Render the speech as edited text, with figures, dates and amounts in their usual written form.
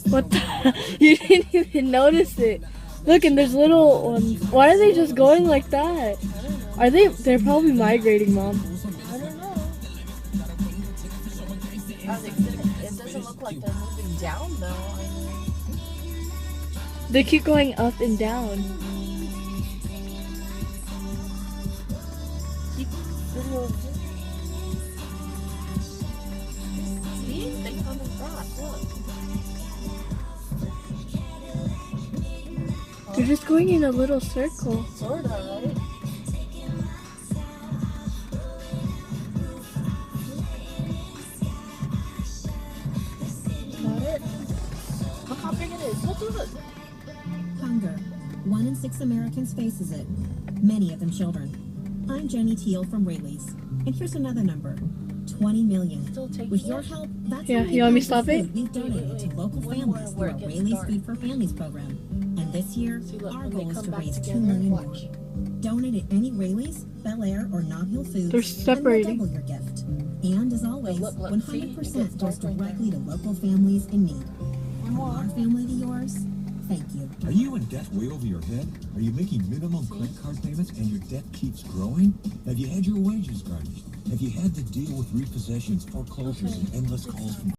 What the? You didn't even notice it. Look, and there's little ones. Why are they just going like that? Are they? They're probably migrating, Mom. I don't know. It doesn't look like they're moving down though. They keep going up and down. Keep See? They come across. Look. They're just going in a little circle. Sorta, right? Got it? Look how big it is. Look. Hunger. 1 in 6 Americans faces it, many of them children. I'm Jenny Teal from Rayleigh's, and here's another number, 20 million. Still taking With it? your help, that's Yeah, how many you want me to pounds of stop it? food we've donated to local One more families through where our it gets Rayleigh's dark. Food for Families program. And this year, See, look, our when they goal is come to back raise 2 together, million more. watch. Donate at any Rayleigh's, Bel Air, or Non Hill Foods, They're and separating. we'll double your gift. And as always, Look, see? It 100% gets goes dark right directly to local families in need. One From more. our family to yours, thank you. Are you in debt way over your head? Are you making minimum credit card payments and your debt keeps growing? Have you had your wages garnished? Have you had to deal with repossessions, foreclosures, and endless calls from